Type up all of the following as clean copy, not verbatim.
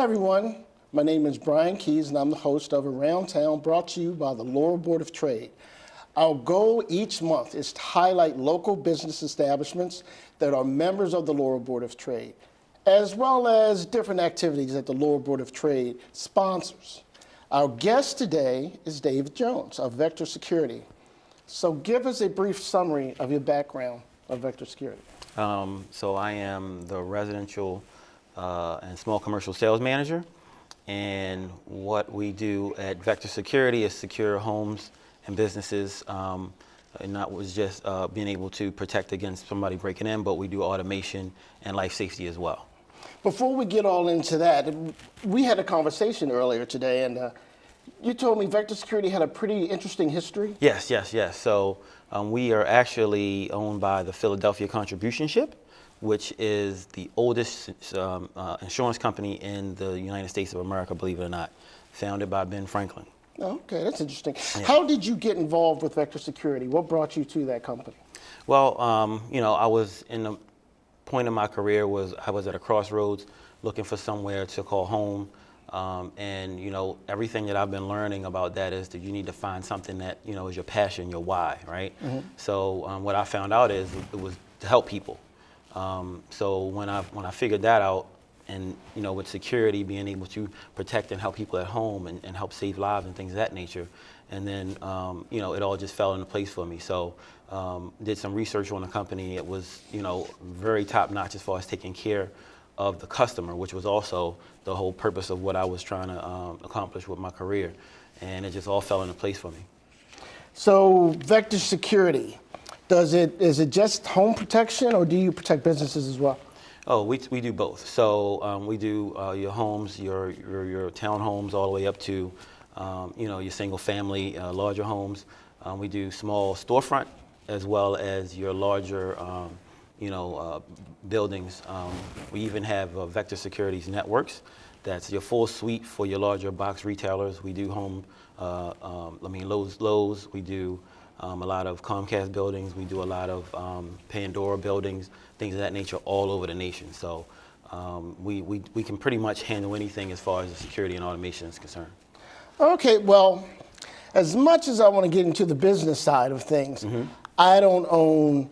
Hi, everyone. My name is Brian Keys, and I'm the host of Around Town, brought to you by the Laurel Board of Trade. Our goal each month is to highlight local business establishments that are members of the Laurel Board of Trade, as well as different activities that the Laurel Board of Trade sponsors. Our guest today is David Jones of Vector Security. So give us a brief summary of your background of Vector Security. So I am the residential and small commercial sales manager, and what we do at Vector Security is secure homes and businesses, and not was just being able to protect against somebody breaking in, but we do automation and life safety as well. Before we get all into that, we had a conversation earlier today, and you told me Vector Security had a pretty interesting history. Yes. So we are actually owned by the Philadelphia Contribution Ship, which is the oldest insurance company in the United States of America, believe it or not, founded by Ben Franklin. Okay, that's interesting. Yeah. How did you get involved with Vector Security? What brought you to that company? Well, I was in the point of my career I was at a crossroads looking for somewhere to call home. And everything that I've been learning about that is that you need to find something that, is your passion, your why, right? Mm-hmm. So what I found out is it was to help people. So when I figured that out, and with security, being able to protect and help people at home and help save lives and things of that nature, and then it all just fell into place for me. So did some research on the company. It was very top notch as far as taking care of the customer, which was also the whole purpose of what I was trying to accomplish with my career, and it just all fell into place for me. So Vector Security, is it just home protection, or do you protect businesses as well? Oh, we do both. So we do your homes, your townhomes, all the way up to your single family, larger homes. We do small storefront as well as your larger buildings. We even have Vector Security's networks. That's your full suite for your larger box retailers. We do Lowe's. We do a lot of Comcast buildings. We do a lot of Pandora buildings, things of that nature, all over the nation. So we can pretty much handle anything as far as the security and automation is concerned. Okay, well, as much as I want to get into the business side of things, mm-hmm. I don't own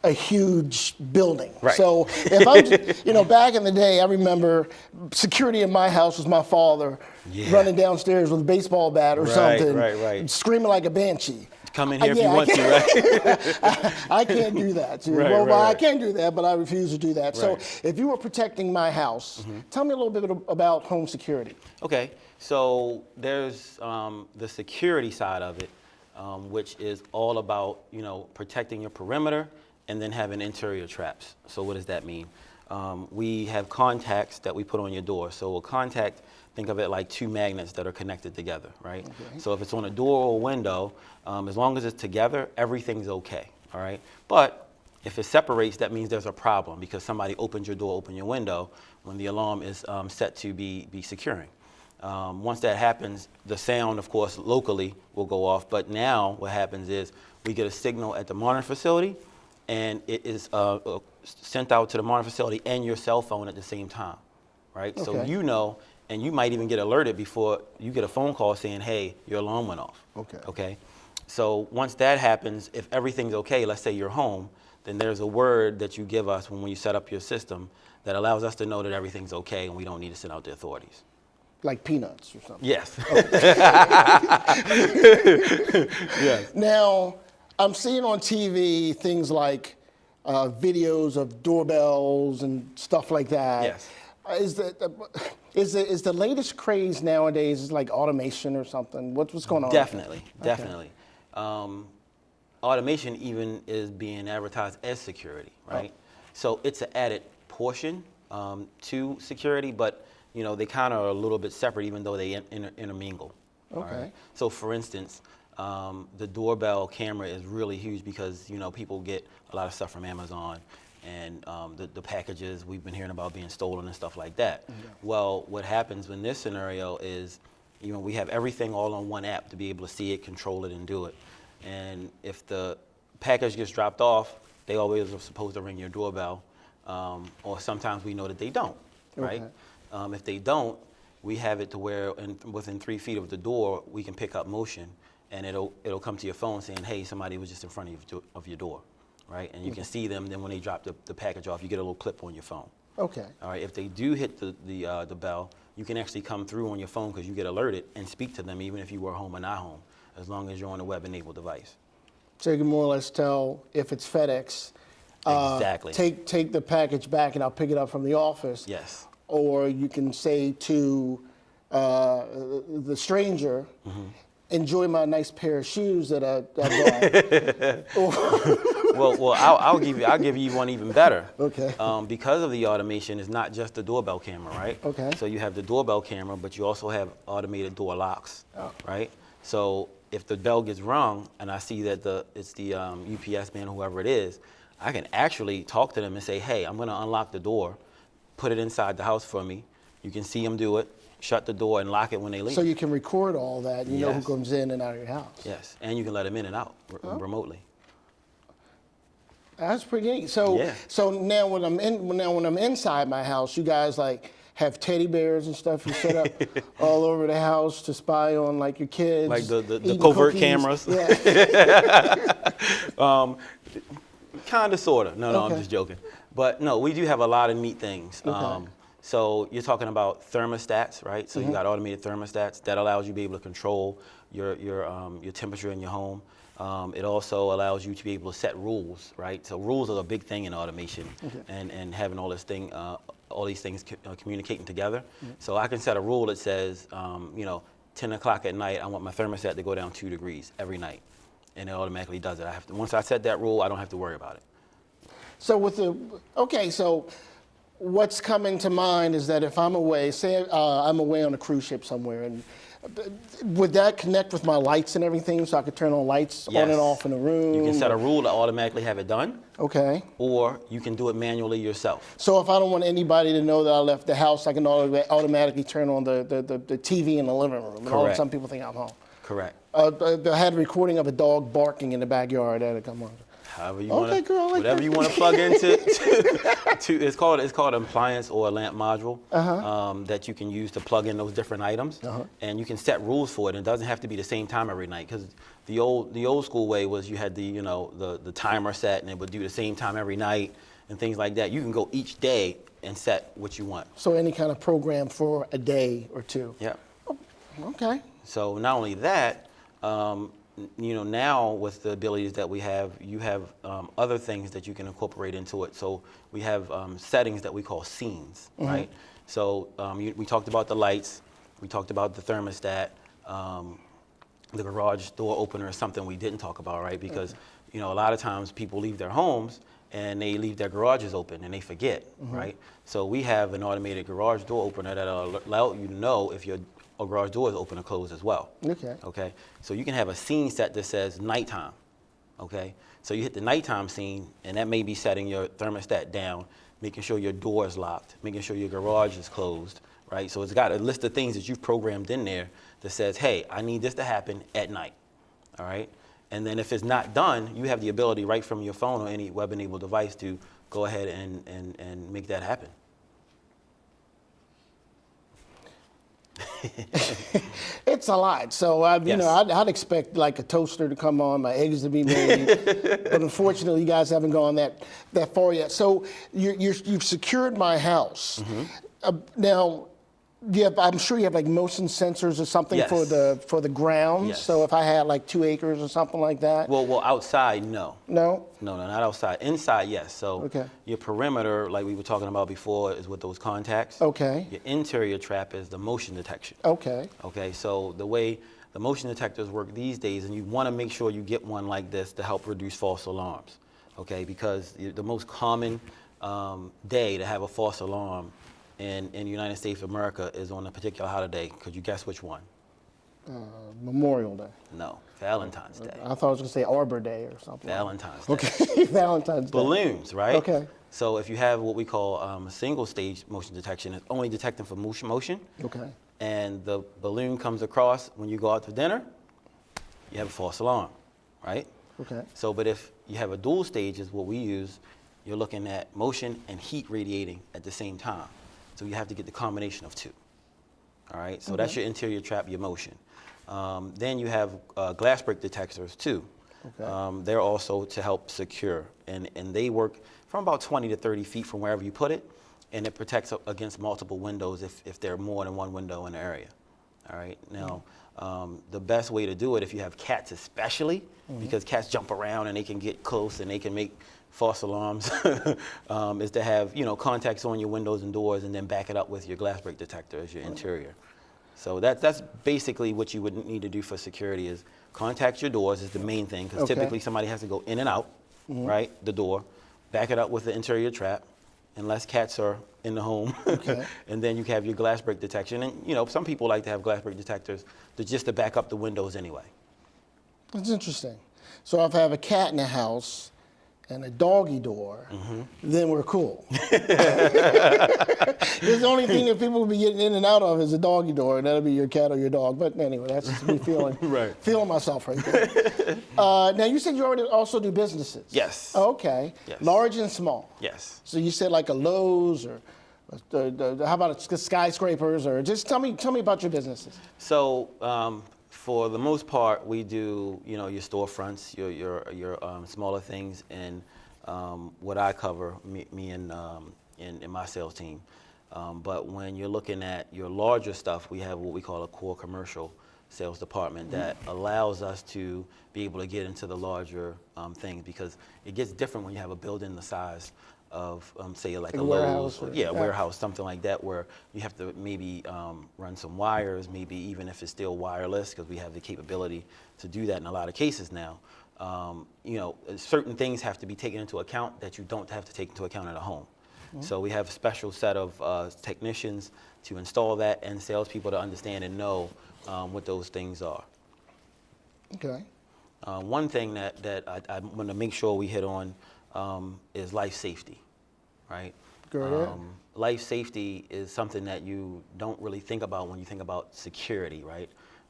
a huge building. Right. So if I'm, back in the day, I remember security in my house was my father running downstairs with a baseball bat or something, screaming like a banshee. Come in here if you want to, right? I can't do that. I can do that, but I refuse to do that. Right. So if you were protecting my house, mm-hmm. tell me a little bit about home security. Okay, so there's the security side of it, which is all about, protecting your perimeter and then having interior traps. So what does that mean? We have contacts that we put on your door. So a contact, think of it like two magnets that are connected together, right? Okay. So if it's on a door or a window, as long as it's together, everything's okay, all right? But if it separates, that means there's a problem because somebody opened your door, opened your window when the alarm is set to be securing. Once that happens, the sound, of course, locally will go off. But now what happens is we get a signal at the monitoring facility, and it is sent out to the monitoring facility and your cell phone at the same time, right? Okay. So and you might even get alerted before you get a phone call saying, hey, your alarm went off. Okay. So once that happens, if everything's okay, let's say you're home, then there's a word that you give us when you set up your system that allows us to know that everything's okay and we don't need to send out the authorities. Like peanuts or something? Yes. Yes. Now, I'm seeing on TV things like videos of doorbells and stuff like that. Yes. Is the latest craze nowadays is like automation or something? What's going on? Definitely. Automation even is being advertised as security, right? Oh. So it's an added portion to security, but they kind of are a little bit separate, even though they intermingle. Okay. Right? So for instance, the doorbell camera is really huge because people get a lot of stuff from Amazon, and the packages we've been hearing about being stolen and stuff like that. Yeah. Well, what happens in this scenario is, we have everything all on one app to be able to see it, control it, and do it. And if the package gets dropped off, they always are supposed to ring your doorbell, or sometimes we know that they don't, right? If they don't, we have it to where within 3 feet of the door, we can pick up motion, and it'll come to your phone saying, hey, somebody was just in front of your door, right? And you can see them. Then when they drop the package off, you get a little clip on your phone. Okay. All right. If they do hit the bell, you can actually come through on your phone because you get alerted and speak to them even if you were home or not home, as long as you're on a web-enabled device. So you can more or less tell if it's FedEx. Exactly. Take the package back and I'll pick it up from the office. Yes. Or you can say to the stranger, enjoy my nice pair of shoes that I bought. Well, I'll give you one even better. Okay. Because of the automation, it's not just the doorbell camera, right? Okay. So you have the doorbell camera, but you also have automated door locks, right? So if the bell gets rung and I see that it's the UPS man, whoever it is, I can actually talk to them and say, hey, I'm going to unlock the door, put it inside the house for me. You can see them do it, shut the door, and lock it when they leave. So you can record all that. You know who Yes. comes in and out of your house. Yes, and you can let them in and out remotely. That's pretty neat. So Yeah. so now when I'm inside my house, you guys like have teddy bears and stuff you set up all over the house to spy on like your kids. Like the eating covert cookies. cameras? Yeah. Kind of, sort of. No, Okay. I'm just joking. But no, we do have a lot of neat things. Okay. So you're talking about thermostats, right? So you got automated thermostats that allows you to be able to control your temperature in your home. It also allows you to be able to set rules, right? So rules are a big thing in automation, and having all these things communicating together. So I can set a rule that says, 10 o'clock at night, I want my thermostat to go down 2 degrees every night, and it automatically does it. Once I set that rule, I don't have to worry about it. So so what's coming to mind is that if I'm away, say I'm away on a cruise ship somewhere, and would that connect with my lights and everything so I could turn on lights on and Yes. off in the room? You can set a rule to automatically have it done, Okay. or you can do it manually yourself. So if I don't want anybody to know that I left the house, I can automatically turn on the TV in the living room. And Correct. some people think I'm home. Correct. I had a recording of a dog barking in the backyard. That'd come on. However you Okay, want to, girl, I like whatever that. you want to plug into, it's called an appliance or a lamp module that you can use to plug in those different items, and you can set rules for it. And it doesn't have to be the same time every night, because the old school way was you had the timer set and it would do the same time every night and things like that. You can go each day and set what you want. So any kind of program for a day or two. Yeah. Okay. So not only that, now with the abilities that we have, you have other things that you can incorporate into it. So we have settings that we call scenes, right? So we talked about the lights, we talked about the thermostat, the garage door opener is something we didn't talk about, right? Because a lot of times people leave their homes and they leave their garages open and they forget, right? So we have an automated garage door opener that'll allow you to know if your garage door is open or closed as well. Okay. Okay. So you can have a scene set that says nighttime. Okay. So you hit the nighttime scene, and that may be setting your thermostat down, making sure your door is locked, making sure your garage is closed, right? So it's got a list of things that you've programmed in there that says, hey, I need this to happen at night. All right. And then if it's not done, you have the ability right from your phone or any web-enabled device to go ahead and make that happen. It's a lot. So I'd expect like a toaster to come on, my eggs to be made, but unfortunately, you guys haven't gone that far yet. So you've secured my house. Now, I'm sure you have like motion sensors or something Yes. for the grounds. Yes. So if I had like 2 acres or something like that. Well, outside, no. No. No, not outside. Inside, yes. So Okay. your perimeter, like we were talking about before, is with those contacts. Okay. Your interior trap is the motion detection. Okay. Okay, so the way the motion detectors work these days, and you want to make sure you get one like this to help reduce false alarms. Okay, because the most common day to have a false alarm in the United States of America is on a particular holiday. Could you guess which one? Memorial Day. No, Valentine's Day. I thought I was going to say Arbor Day or something. Valentine's Day. Okay. Valentine's Day. Balloons, right? Okay. So if you have what we call a single stage motion detection, it's only detecting for motion. Okay. And the balloon comes across when you go out to dinner, you have a false alarm, right? Okay. So, but if you have a dual stage is what we use, you're looking at motion and heat radiating at the same time. So you have to get the combination of two. All right, so that's your interior trap, your motion. Then you have glass break detectors too. Okay. They're also to help secure, and they work from about 20 to 30 feet from wherever you put it, and it protects against multiple windows if there are more than one window in the area. All right, now the best way to do it, if you have cats especially, because cats jump around and they can get close and they can make false alarms, is to have contacts on your windows and doors, and then back it up with your glass break detector as your interior. So that's basically what you would need to do for security is contact your doors is the main thing, because typically somebody has to go in and out, right, the door, back it up with the interior trap, unless cats are in the home, and then you have your glass break detection. And some people like to have glass break detectors just to back up the windows anyway. That's interesting. So if I have a cat in the house and a doggy door, then we're cool. The only thing that people will be getting in and out of is a doggy door, and that'll be your cat or your dog. But anyway, that's just me feeling myself right there. Now, you said you already also do businesses. Yes. Okay. Yes. Large and small. Yes. So you said like a Lowe's or how about skyscrapers, or just tell me about your businesses. So for the most part, we do your storefronts, your smaller things, and what I cover, me and in my sales team. But when you're looking at your larger stuff, we have what we call a core commercial sales department that allows us to be able to get into the larger things, because it gets different when you have a building the size of say like a warehouse, Lowe's, warehouse, something like that, where you have to maybe run some wires, maybe even if it's still wireless, because we have the capability to do that in a lot of cases now. Certain things have to be taken into account that you don't have to take into account at a home. So we have a special set of technicians to install that, and salespeople to understand and know what those things are. Okay. One thing that I want to make sure we hit on is life safety, right? Life safety is something that you don't really think about when you think about security, right?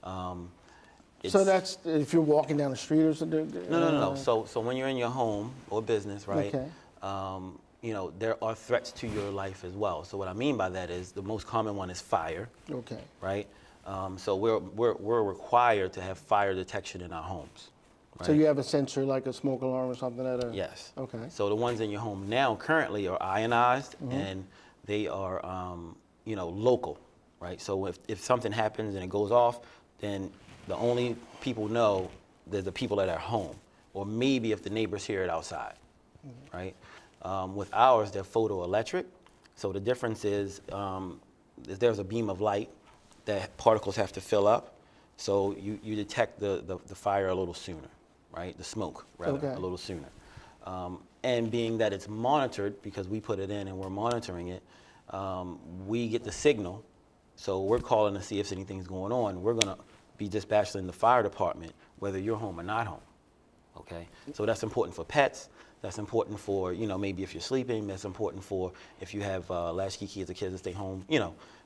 So that's if you're walking down the street or something? No. So when you're in your home or business, right? Okay. There are threats to your life as well. So what I mean by that is the most common one is fire. Okay. Right? So we're required to have fire detection in our homes. Right? So you have a sensor like a smoke alarm or something at a... Yes. Okay. So the ones in your home now currently are ionized, and they are local, right? So if something happens and it goes off, then the only people know they're the people that are home, or maybe if the neighbors hear it outside, right? With ours, they're photoelectric. So the difference is there's a beam of light that particles have to fill up. So you detect the fire a little sooner, right? The smoke, rather, a little sooner. And being that it's monitored, because we put it in and we're monitoring it, we get the signal. So we're calling to see if anything's going on. We're going to be dispatched in the fire department, whether you're home or not home, okay? So that's important for pets. That's important for, maybe if you're sleeping. That's important for if you have latchkey kids or kids that stay home,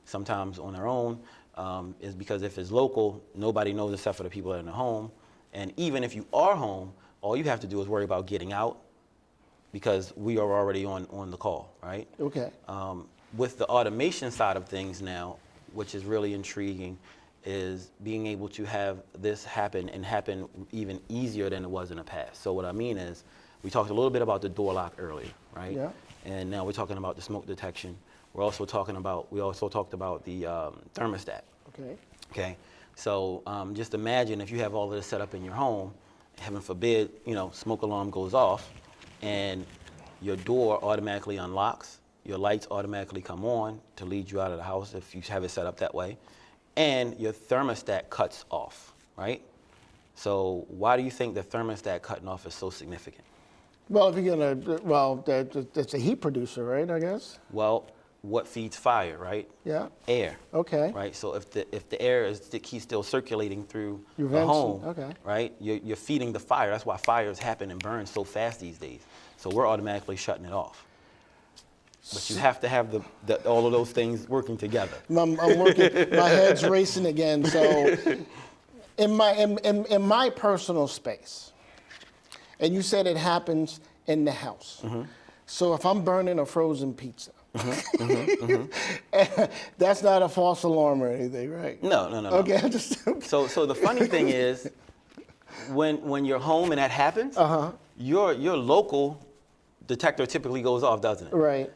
sometimes on their own. Is because if it's local, nobody knows except for the people that are in the home. And even if you are home, all you have to do is worry about getting out, because we are already on the call, right? Okay. With the automation side of things now, which is really intriguing, is being able to have this happen and happen even easier than it was in the past. So what I mean is, we talked a little bit about the door lock earlier, right? Yeah. And now we're talking about the smoke detection. We also talked about the thermostat. Okay. Okay. So just imagine if you have all of this set up in your home, heaven forbid, smoke alarm goes off, and your door automatically unlocks, your lights automatically come on to lead you out of the house if you have it set up that way, and your thermostat cuts off, right? So why do you think the thermostat cutting off is so significant? Well, if you're that's a heat producer, right, I guess? Well, what feeds fire, right? Yeah. Air. Okay. Right. So if the air is still circulating through Your the vents, home, okay. right? You're feeding the fire. That's why fires happen and burn so fast these days. So we're automatically shutting it off. But you have to have all of those things working together. I'm working. My head's racing again. So, in my personal space, and you said it happens in the house. So if I'm burning a frozen pizza, That's not a false alarm or anything, right? No. Okay, I just So the funny thing is, when you're home and that happens, your local detector typically goes off, doesn't it? right.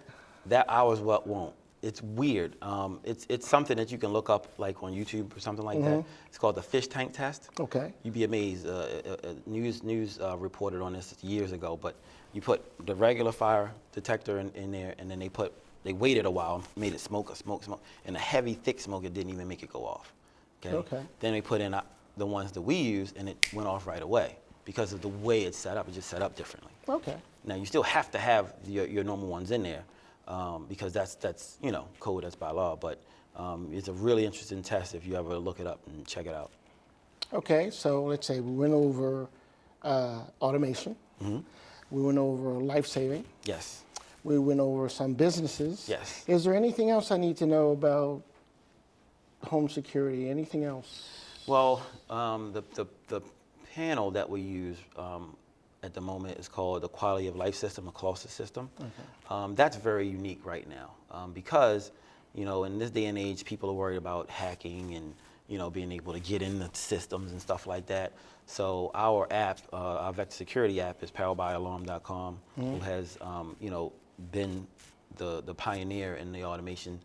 That ours won't. It's weird. It's something that you can look up like on YouTube or something like that. It's called the fish tank test. Okay. You'd be amazed. News reported on this years ago, but you put the regular fire detector in there, and then they waited a while, made it smoke, and the heavy, thick smoke, it didn't even make it go off. Okay. Then they put in the ones that we use, and it went off right away because of the way it's set up. It's just set up differently. Okay. Now you still have to have your normal ones in there because that's code, that's by law. But it's a really interesting test if you ever look it up and check it out. Okay, so let's say we went over automation. We went over life-saving. Yes. We went over some businesses. Yes. Is there anything else I need to know about home security? Anything else? Well, the panel that we use at the moment is called the Quality of Life System, a CLOSIS system. Okay. That's very unique right now because, in this day and age, people are worried about hacking and, being able to get in the systems and stuff like that. So our app, our vector security app is powered by alarm.com, who has, been the pioneer in the automation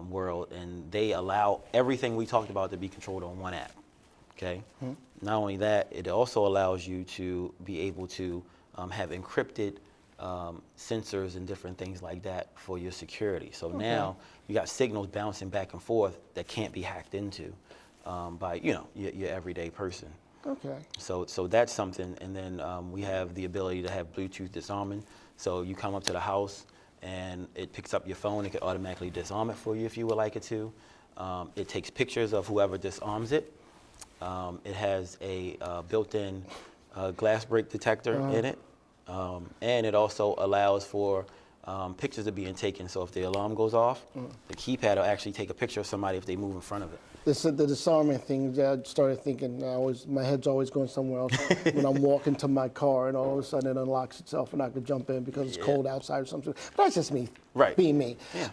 world, and they allow everything we talked about to be controlled on one app. Okay. Not only that, it also allows you to be able to have encrypted sensors and different things like that for your security. So now you got signals bouncing back and forth that can't be hacked into by your everyday person. Okay. So that's something, and then we have the ability to have Bluetooth disarming. So you come up to the house and it picks up your phone. It can automatically disarm it for you if you would like it to. It takes pictures of whoever disarms it. It has a built-in glass break detector in it, and it also allows for pictures of being taken. So if the alarm goes off, the keypad will actually take a picture of somebody if they move in front of it. The disarming thing, I started thinking, my head's always going somewhere else when I'm walking to my car and all of a sudden it unlocks itself and I could jump in because it's cold outside or something. But that's just me, being me. Yeah.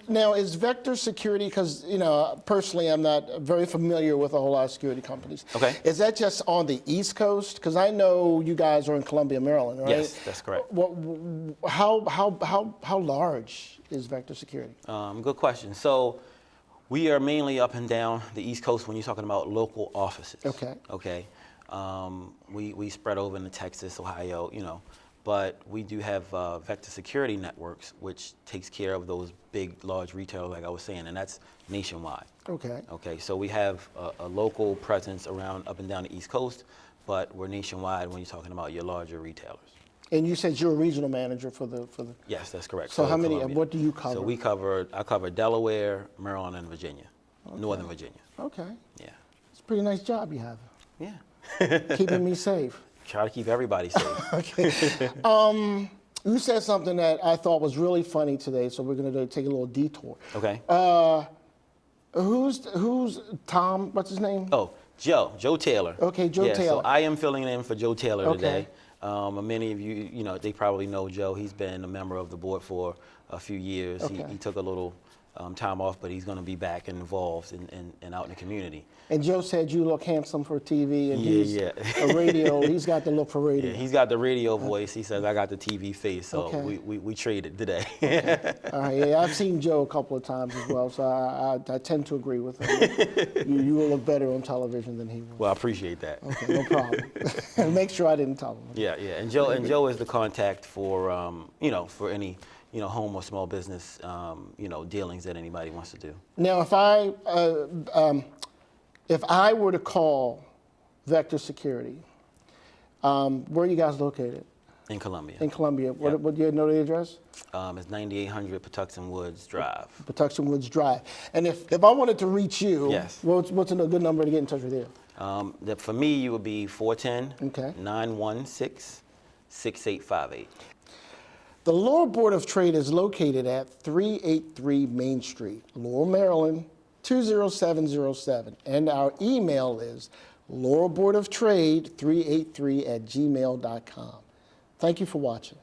Now, is vector security, because, personally I'm not very familiar with a whole lot of security companies. Okay. Is that just on the East Coast? Because I know you guys are in Columbia, Maryland, right? Yes, that's correct. How large is vector security? Good question. So we are mainly up and down the East Coast when you're talking about local offices. Okay. Okay. We spread over into Texas, Ohio, but we do have vector security networks, which takes care of those big, large retailers, like I was saying, and that's nationwide. Okay. Okay. So we have a local presence around up and down the East Coast, but we're nationwide when you're talking about your larger retailers. And you said you're a regional manager for the. Yes, that's correct. So how many? Columbia. What do you cover? So I cover Delaware, Maryland, and Virginia, Northern Virginia. Okay. Yeah. It's a pretty nice job you have. Yeah. Keeping me safe. Try to keep everybody safe. Okay. You said something that I thought was really funny today, so we're going to take a little detour. Okay. Who's Tom? What's his name? Oh, Joe Taylor. Okay, Joe yeah, Taylor. So I am filling in for Joe Taylor Okay. today. Many of you, they probably know Joe. He's been a member of the board for a few years. Okay. He took a little time off, but he's going to be back and involved and out in the community. And Joe said you look handsome for TV, and he's Yeah. a radio. He's got the look for radio. Yeah, he's got the radio voice. He says I got the TV face, so Okay. we traded today. All right, yeah, I've seen Joe a couple of times as well, so I tend to agree with him. You will look better on television than he will. Well, I appreciate that. Okay, no problem. And make sure I didn't tell him. Yeah, and Joe is the contact for for any home or small business dealings that anybody wants to do. Now, if I were to call Vector Security, where are you guys located? In Columbia. In Columbia. Yep. What do you know the address? It's 9800 Patuxent Woods Drive. Patuxent Woods Drive. And if I wanted to reach you, Yes. what's a good number to get in touch with you? For me, you would be 410 Okay. 916 6858. The Laurel Board of Trade is located at 383 Main Street, Laurel, Maryland, 20707. And our email is laurelboardoftrade383@gmail.com. Thank you for watching.